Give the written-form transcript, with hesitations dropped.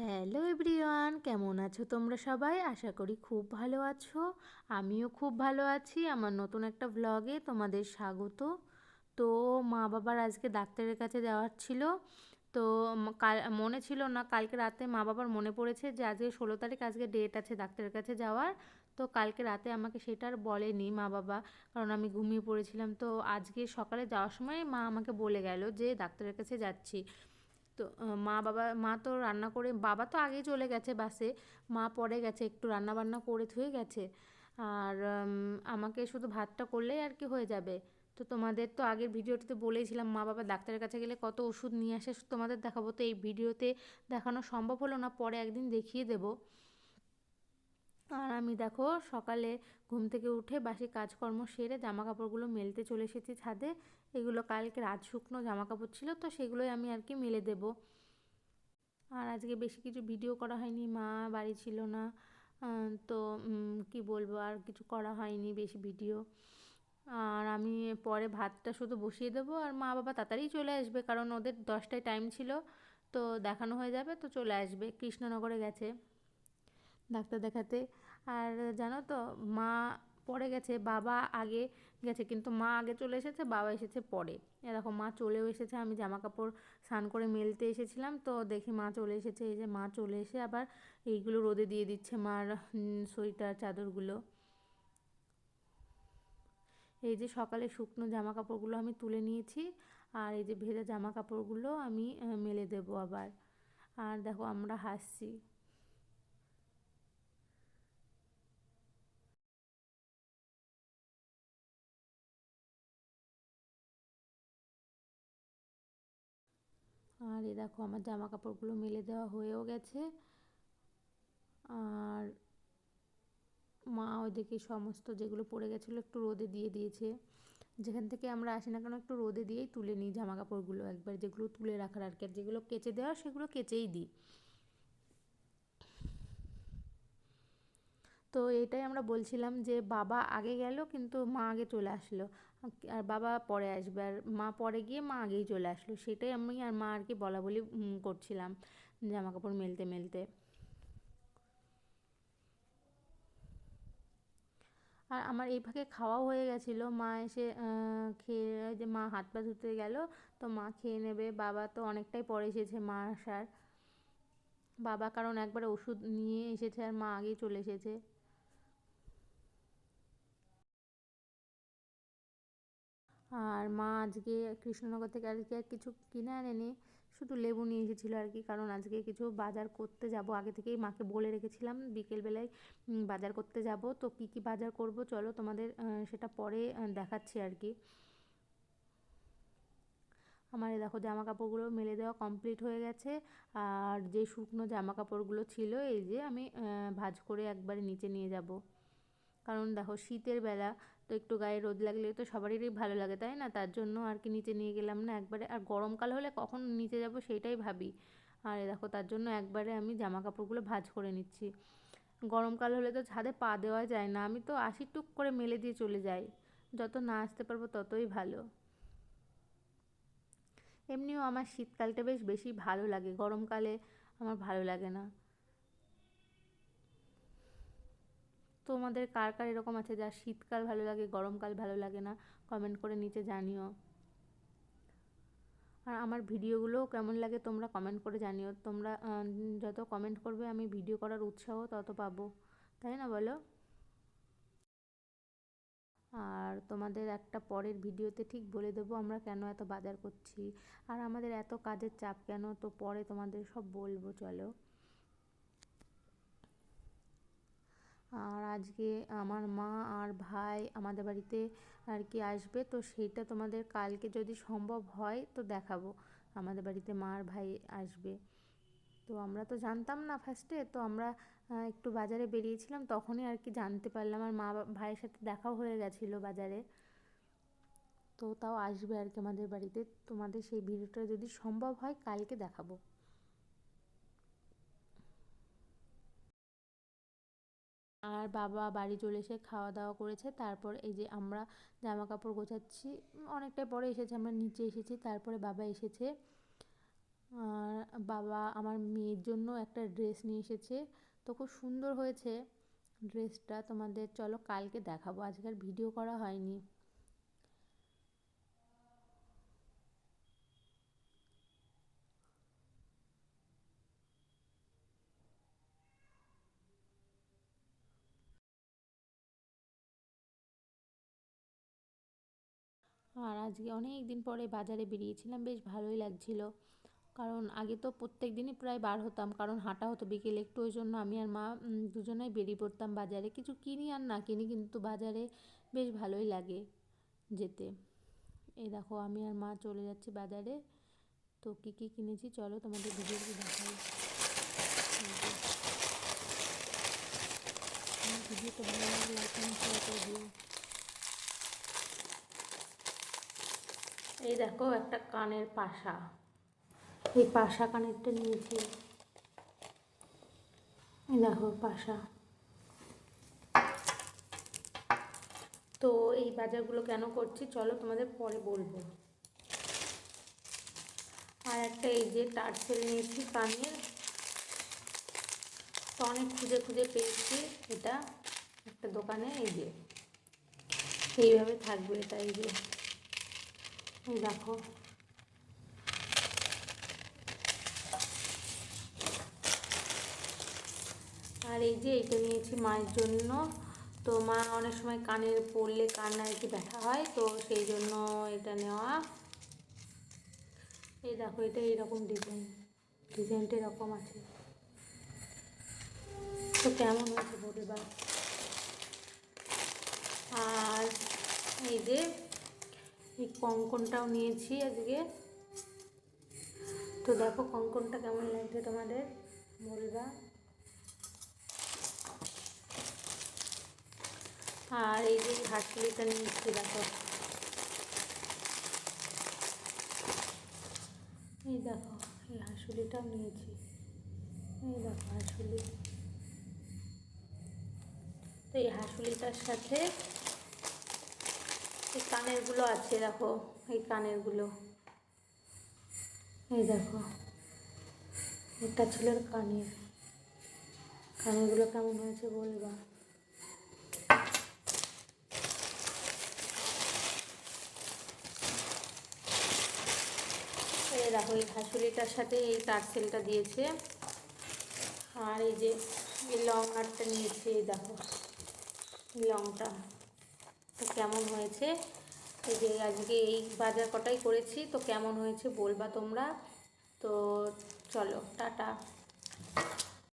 Hello everyone, কেমন আছো তোমরা সবাই? আশা করি খুব ভালো আছো। আমিও খুব ভালো আছি। আমার নতুন একটা ভ্লগে তোমাদের স্বাগত। তো মা বাবার আজকে ডাক্তারের কাছে যাওয়ার ছিল। তো কাল মনে ছিল না, কালকে রাতে মা বাবার মনে পড়েছে যে আজকে 16 তারিখ, আজকে ডেট আছে ডাক্তারের কাছে যাওয়ার। তো কালকে রাতে আমাকে সেটা আর বলেনি মা বাবা, কারণ আমি ঘুমিয়ে পড়েছিলাম। তো আজকে সকালে যাওয়ার সময় মা আমাকে বলে গেল যে ডাক্তারের কাছে যাচ্ছি। তো মা তো রান্না করে, বাবা তো আগেই চলে গেছে বাসে, মা পরে গেছে, একটু রান্না বান্না করে থুয়ে গেছে। আর আমাকে শুধু ভাতটা করলেই আর কি হয়ে যাবে। তো তোমাদের তো আগের ভিডিওটিতে বলেইছিলাম মা বাবা ডাক্তারের কাছে গেলে কত ওষুধ নিয়ে আসে, তোমাদের দেখাবো। তো এই ভিডিওতে দেখানো সম্ভব হলো না, পরে একদিন দেখিয়ে দেবো। আর আমি দেখো সকালে ঘুম থেকে উঠে বাসি কাজকর্ম সেরে জামা কাপড়গুলো মেলতে চলে এসেছি ছাদে। এগুলো কালকে রাত শুকনো জামা কাপড় ছিল, তো সেগুলোই আমি আর কি মেলে দেবো। আর আজকে বেশি কিছু ভিডিও করা হয়নি, মা বাড়ি ছিল না। তো কি বলবো, আর কিছু করা হয়নি বেশি ভিডিও। আর আমি পরে ভাতটা শুধু বসিয়ে দেবো, আর মা বাবা তাড়াতাড়ি চলে আসবে, কারণ ওদের 10টায় টাইম ছিল। তো দেখানো হয়ে যাবে, তো চলে আসবে। কৃষ্ণনগরে গেছে ডাক্তার দেখাতে। আর জানো তো, মা পরে গেছে, বাবা আগে গেছে, কিন্তু মা আগে চলে এসেছে, বাবা এসেছে পরে। এরকম মা চলেও এসেছে। আমি জামা কাপড় স্নান করে মেলতে এসেছিলাম, তো দেখি মা চলে এসেছে। এই যে মা চলে এসে আবার এইগুলো রোদে দিয়ে দিচ্ছে, মার সোয়েটার চাদরগুলো। এই যে সকালে শুকনো জামা কাপড়গুলো আমি তুলে নিয়েছি, আর এই যে ভেজা জামা কাপড়গুলো আমি মেলে দেবো আবার। আর দেখো আমরা হাসছি। আর এই দেখো আমার জামা কাপড়গুলো মেলে দেওয়া হয়েও গেছে। আর মা ওইদিকে সমস্ত যেগুলো পড়ে গেছিলো একটু রোদে দিয়ে দিয়েছে। যেখান থেকে আমরা আসি না কেন একটু রোদে দিয়েই তুলে নিই জামা কাপড়গুলো, একবার যেগুলো তুলে রাখার আর কি। আর যেগুলো কেচে দেওয়া সেগুলো কেচেই দিই। তো এটাই আমরা বলছিলাম যে বাবা আগে গেল কিন্তু মা আগে চলে আসলো, আর বাবা পরে আসবে, আর মা পরে গিয়ে মা আগেই চলে আসলো। সেটাই আমি আর মা আর কি বলা বলি করছিলাম জামা কাপড় মেলতে মেলতে। আর আমার এই ফাঁকে খাওয়াও হয়ে গেছিলো। মা এসে খেয়ে, ওই যে মা হাত পা ধুতে গেল, তো মা খেয়ে নেবে। বাবা তো অনেকটাই পরে এসেছে মা আসার। বাবা কারণ একবারে ওষুধ নিয়ে এসেছে, আর মা আগেই চলে এসেছে। আর মা আজকে কৃষ্ণনগর থেকে আজকে আর কিছু কিনে আনেনি, শুধু লেবু নিয়ে এসেছিলো আর কি, কারণ আজকে কিছু বাজার করতে যাব। আগে থেকেই মাকে বলে রেখেছিলাম বিকেলবেলায় বাজার করতে যাব। তো কী কী বাজার করব চলো তোমাদের সেটা পরে দেখাচ্ছি আর কি। আমার এই দেখো জামা কাপড়গুলো মেলে দেওয়া কমপ্লিট হয়ে গেছে। আর যে শুকনো জামা কাপড়গুলো ছিল এই যে আমি ভাঁজ করে একবারে নিচে নিয়ে যাব। কারণ দেখো শীতের বেলা, তো একটু গায়ে রোদ লাগলে তো সবারই ভালো লাগে, তাই না? তার জন্য আর কি নিচে নিয়ে গেলাম না একবারে। আর গরমকাল হলে কখন নিচে যাব সেইটাই ভাবি। আর দেখো তার জন্য একবারে আমি জামা কাপড়গুলো ভাঁজ করে নিচ্ছি। গরমকাল হলে তো ছাদে পা দেওয়া যায় না, আমি তো আসি টুক করে মেলে দিয়ে চলে যাই। যত না আসতে পারবো ততই ভালো। এমনিও আমার শীতকালটা বেশ বেশি ভালো লাগে, গরমকালে আমার ভালো লাগে না। তোমাদের কার কার এরকম আছে যার শীতকাল ভালো লাগে, গরমকাল ভালো লাগে না? কমেন্ট করে নিচে জানিও। আর আমার ভিডিওগুলোও কেমন লাগে তোমরা কমেন্ট করে জানিও। তোমরা যত কমেন্ট করবে আমি ভিডিও করার উৎসাহ তত পাবো, তাই না বলো? আর তোমাদের একটা পরের ভিডিওতে ঠিক বলে দেবো আমরা কেন এত বাজার করছি, আর আমাদের এত কাজের চাপ কেন, তো পরে তোমাদের সব বলবো চলো। আর আজকে আমার মা আর ভাই আমাদের বাড়িতে আর কি আসবে, তো সেইটা তোমাদের কালকে যদি সম্ভব হয় তো দেখাবো। আমাদের বাড়িতে মা আর ভাই আসবে। তো আমরা তো জানতাম না ফার্স্টে, তো আমরা একটু বাজারে বেরিয়েছিলাম, তখনই আর কি জানতে পারলাম। আর মা ভাইয়ের সাথে দেখাও হয়ে গেছিলো বাজারে। তো তাও আসবে আর কি আমাদের বাড়িতে। তোমাদের সেই ভিডিওটা যদি সম্ভব হয় কালকে দেখাবো। আর বাবা বাড়ি চলে এসে খাওয়া দাওয়া করেছে, তারপর এই যে আমরা জামা কাপড় গোছাচ্ছি। অনেকটাই পরে এসেছে, আমরা নিচে এসেছি, তারপরে বাবা এসেছে। আর বাবা আমার মেয়ের জন্য একটা ড্রেস নিয়ে এসেছে, তো খুব সুন্দর হয়েছে ড্রেসটা। তোমাদের চলো কালকে দেখাবো, আজকে আর ভিডিও করা হয়নি। আর আজকে অনেক দিন পরে বাজারে বেরিয়েছিলাম, বেশ ভালোই লাগছিল। কারণ আগে তো প্রত্যেক দিনই প্রায় বার হতাম, কারণ হাঁটা হতো বিকেলে একটু, ওই জন্য আমি আর মা দুজনেই বেরিয়ে পড়তাম বাজারে। কিছু কিনি আর না কিনি, কিন্তু বাজারে বেশ ভালোই লাগে যেতে। এই দেখো আমি আর মা চলে যাচ্ছি বাজারে। তো কী কী কিনেছি চলো তোমাদের ভিডিওতে দেখাই। ভিডিওটা ভালো লাগলে লাইক কমেন্ট শেয়ার করে দিও। এই দেখো একটা কানের পাশা, এই পাশা কানেরটা নিয়েছি। এই দেখো পাশা। তো এই বাজারগুলো কেন করছি চলো তোমাদের পরে বলবো। আর একটা এই যে টার্সেল নিয়েছি কানের, তো অনেক খুঁজে খুঁজে পেয়েছি এটা একটা দোকানে। এই যে এইভাবে থাকবে এটা, এই যে এই দেখো। আর এই যে এইটা নিয়েছি মায়ের জন্য। তো মা অনেক সময় কানের পরলে কান আর কি ব্যথা হয়, তো সেই জন্য এটা নেওয়া। এই দেখো এটা এইরকম ডিজাইনটা এরকম আছে। তো কেমন হয়েছে বলবা। আর এই যে এই কঙ্কনটাও নিয়েছি আজকে। তো দেখো কঙ্কনটা কেমন লাগছে তোমাদের বলবা। আর এই যে হাতগুলিটা নিয়েছি দেখো, এই দেখো এই হাঁসুলিটাও নিয়েছি। এই দেখো হাঁসুলি। তো এই হাঁসুলিটার সাথে এই কানেরগুলো আছে দেখো, এই কানেরগুলো এই দেখো, এটা ছিল কানেরগুলো কেমন হয়েছে বলবা। এই দেখো এই হাঁসুলিটার সাথে এই টার্সেলটা দিয়েছে। আর এই যে এই লং হারটা নিয়েছি, এই দেখো এই লংটা। তো কেমন হয়েছে, এই যে আজকে এই বাজার কটাই করেছি, তো কেমন হয়েছে বলবা তোমরা। তো চলো টাটা।